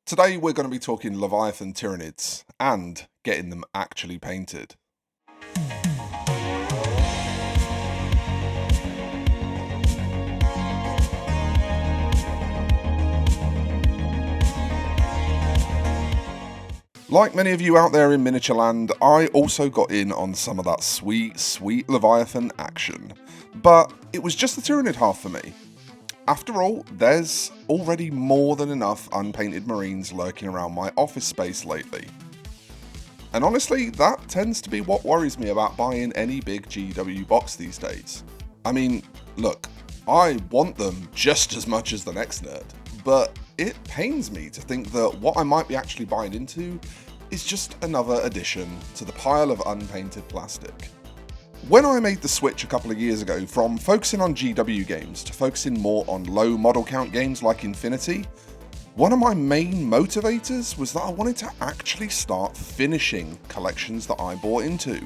Today we're going to be talking Leviathan Tyranids and getting them actually painted. Like many of you out there in miniature land, I also got in on some of that sweet Leviathan action. But it was just the Tyranid half for me. After all, there's already more than enough unpainted Marines lurking around my office space lately. And honestly, that tends to be what worries me about buying any big GW box these days. I mean, look, I want them just as much as the next nerd, but it pains me to think that what I might be actually buying into is just another addition to the pile of unpainted plastic. When I made the switch a couple of years ago from focusing on GW games to focusing more on low model count games like Infinity, one of my main motivators was that I wanted to actually start finishing collections that I bought into.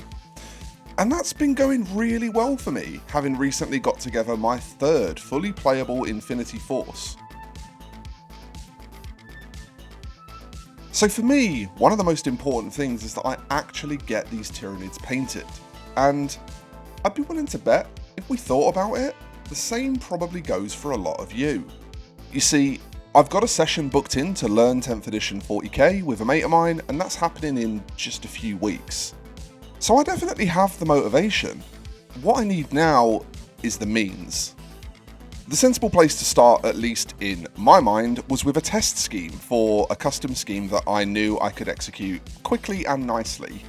And that's been going really well for me, having recently got together my third fully playable Infinity Force. So for me, one of the most important things is that I actually get these Tyranids painted. And I'd be willing to bet, if we thought about it, the same probably goes for a lot of you. You see, I've got a session booked in to learn 10th edition 40k with a mate of mine, and that's happening in just a few weeks. So I definitely have the motivation. What I need now is the means. The sensible place to start, at least in my mind, was with a test scheme for a custom scheme that I knew I could execute quickly and nicely.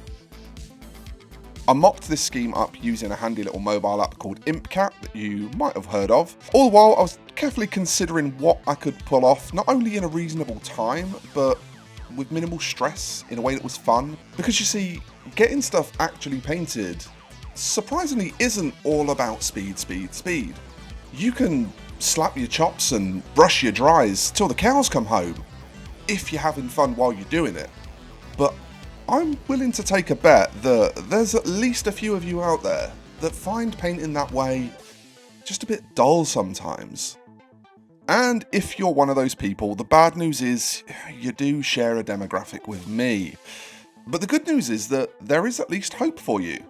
I mocked this scheme up using a handy little mobile app called ImpCat that you might have heard of, all the while I was carefully considering what I could pull off, not only in a reasonable time, but with minimal stress in a way that was fun. Because you see, getting stuff actually painted surprisingly isn't all about speed. You can slap your chops and brush your dries till the cows come home, if you're having fun while you're doing it. But I'm willing to take a bet that there's at least a few of you out there that find painting that way just a bit dull sometimes. And if you're one of those people, the bad news is you do share a demographic with me. But the good news is that there is at least hope for you.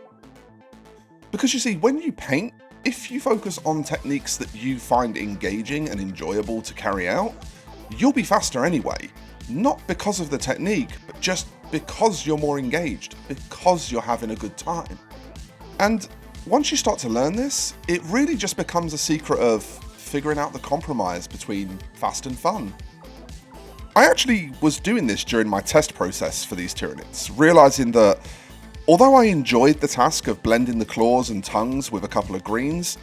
Because you see, when you paint, if you focus on techniques that you find engaging and enjoyable to carry out, you'll be faster anyway. Not because of the technique, but just because you're more engaged, because you're having a good time. And once you start to learn this, it really just becomes a secret of figuring out the compromise between fast and fun. I actually was doing this during my test process for these Tyranids, realising that although I enjoyed the task of blending the claws and tongues with a couple of greens,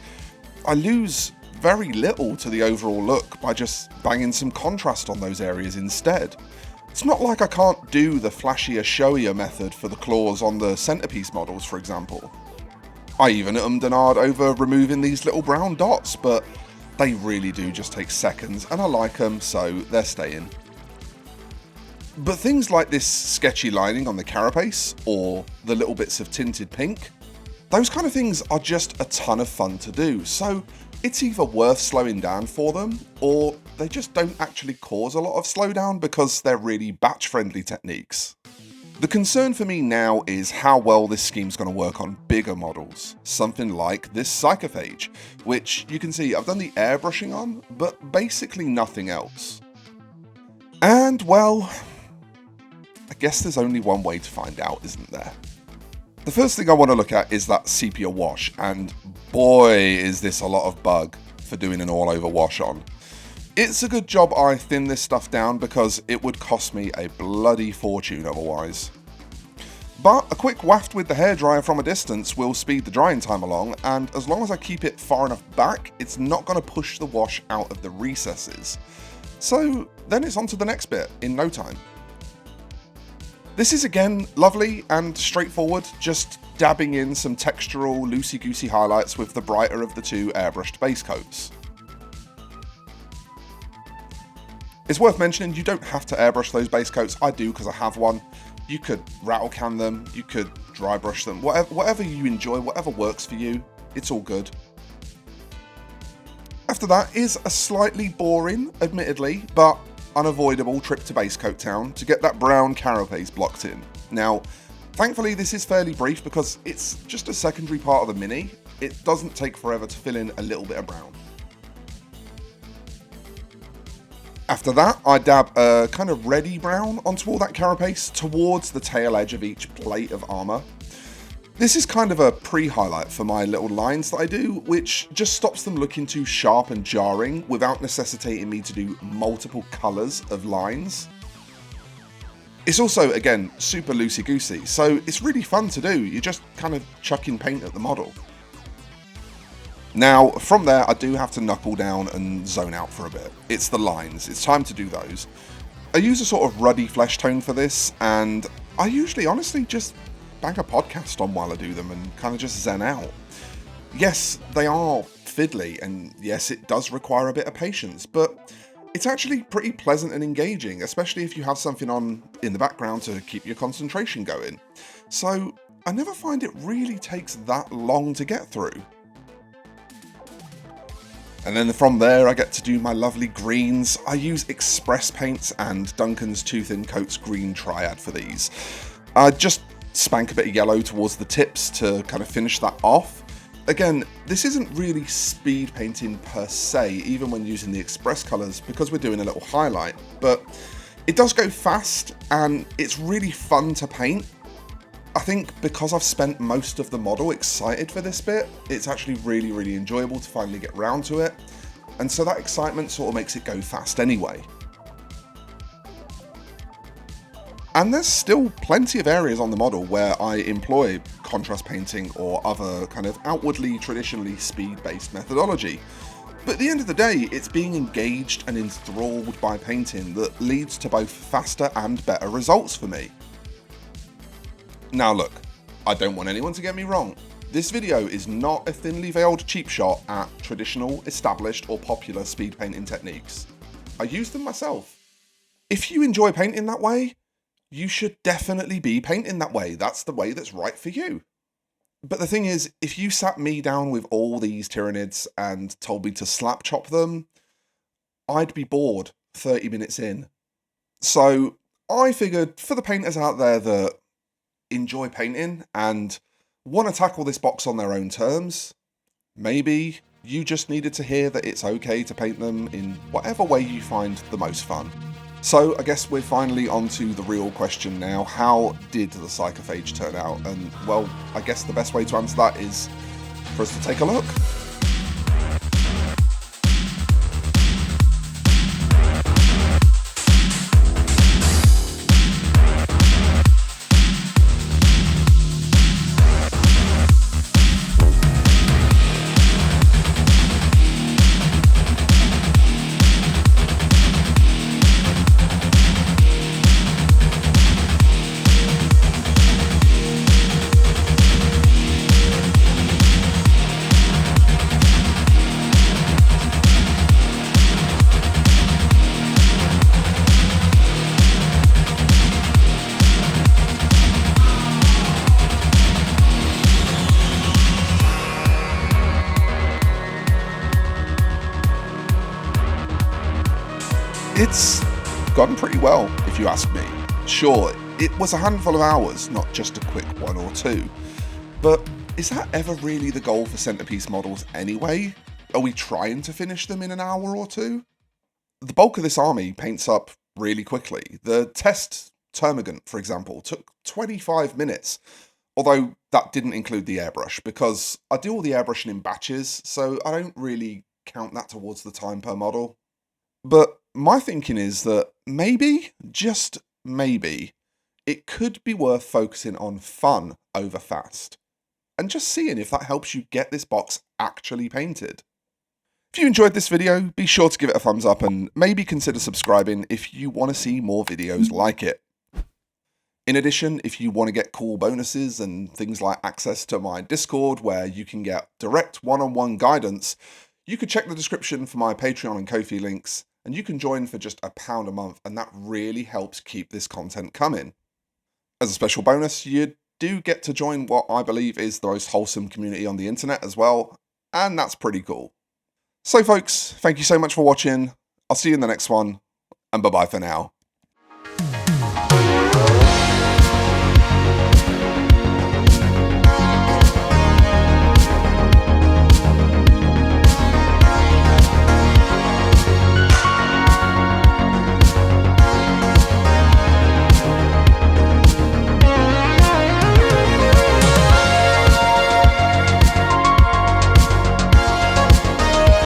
I lose very little to the overall look by just banging some contrast on those areas instead. It's not like I can't do the flashier, showier method for the claws on the centerpiece models, for example. I even ummed and ahed over removing these little brown dots, but they really do just take seconds, and I like them, so they're staying. But things like this sketchy lining on the carapace, or the little bits of tinted pink, those kind of things are just a ton of fun to do, so it's either worth slowing down for them, or they just don't actually cause a lot of slowdown because they're really batch-friendly techniques. The concern for me now is how well this scheme's going to work on bigger models, something like this Psychophage, which you can see I've done the airbrushing on, but basically nothing else. And well, I guess there's only one way to find out, isn't there? The first thing I want to look at is that sepia wash, and boy is this a lot of bug for doing an all-over wash on. It's a good job I thin this stuff down because it would cost me a bloody fortune otherwise. But a quick waft with the hairdryer from a distance will speed the drying time along, and as long as I keep it far enough back, it's not going to push the wash out of the recesses. So then it's on to the next bit in no time. This is again lovely and straightforward, just dabbing in some textural loosey-goosey highlights with the brighter of the two airbrushed base coats. It's worth mentioning you don't have to airbrush those base coats. I do because I have one. You could rattle can them, you could dry brush them, whatever you enjoy, whatever works for you, it's all good. After that is a slightly boring, admittedly, but unavoidable trip to Base Coat Town to get that brown carapace blocked in. Now, thankfully this is fairly brief because it's just a secondary part of the mini. It doesn't take forever to fill in a little bit of brown. After that, I dab a kind of reddy brown onto all that carapace towards the tail edge of each plate of armour. This is kind of a pre-highlight for my little lines that I do, which just stops them looking too sharp and jarring without necessitating me to do multiple colours of lines. It's also, again, super loosey-goosey, so it's really fun to do. You're just kind of chucking paint at the model. Now, from there, I do have to knuckle down and zone out for a bit. It's the lines. It's time to do those. I use a sort of ruddy flesh tone for this, and I usually, honestly, just bang a podcast on while I do them and kind of just zen out. Yes, they are fiddly, and yes, it does require a bit of patience, but it's actually pretty pleasant and engaging, especially if you have something on in the background to keep your concentration going. So, I never find it really takes that long to get through. And then from there I get to do my lovely greens. I use Express Paints and Duncan's Two Thin Coats Green Triad for these. I just spank a bit of yellow towards the tips to kind of finish that off. Again, this isn't really speed painting per se, even when using the Express colours, because we're doing a little highlight, but it does go fast and it's really fun to paint. I think because I've spent most of the model excited for this bit, it's actually really enjoyable to finally get round to it, and so that excitement sort of makes it go fast anyway. And there's still plenty of areas on the model where I employ contrast painting or other kind of outwardly traditionally speed-based methodology. But at the end of the day, it's being engaged and enthralled by painting that leads to both faster and better results for me. Now look, I don't want anyone to get me wrong. This video is not a thinly veiled cheap shot at traditional, established or popular speed painting techniques. I use them myself. If you enjoy painting that way, you should definitely be painting that way. That's the way that's right for you. But the thing is, if you sat me down with all these Tyranids and told me to slap chop them, I'd be bored 30 minutes in. So I figured for the painters out there that enjoy painting and want to tackle this box on their own terms, maybe you just needed to hear that it's okay to paint them in whatever way you find the most fun. So I guess we're finally on to the real question now. How did the Psychophage turn out? And well, I guess the best way to answer that is for us to take a look. It's gone pretty well, if you ask me. Sure, it was a handful of hours, not just a quick one or two. But is that ever really the goal for centerpiece models anyway? Are we trying to finish them in an hour or two? The bulk of this army paints up really quickly. The test Termagant, for example, took 25 minutes, although that didn't include the airbrush, because I do all the airbrushing in batches, so I don't really count that towards the time per model. But my thinking is that maybe, just maybe, it could be worth focusing on fun over fast, and just seeing if that helps you get this box actually painted. If you enjoyed this video, be sure to give it a thumbs up and maybe consider subscribing if you want to see more videos like it. In addition, if you want to get cool bonuses and things like access to my Discord where you can get direct one-on-one guidance, you could check the description for my Patreon and Ko-fi links, and you can join for just £1 a month, and that really helps keep this content coming. As a special bonus, you do get to join what I believe is the most wholesome community on the internet as well, and that's pretty cool. So folks, thank you so much for watching. I'll see you in the next one, and bye-bye for now.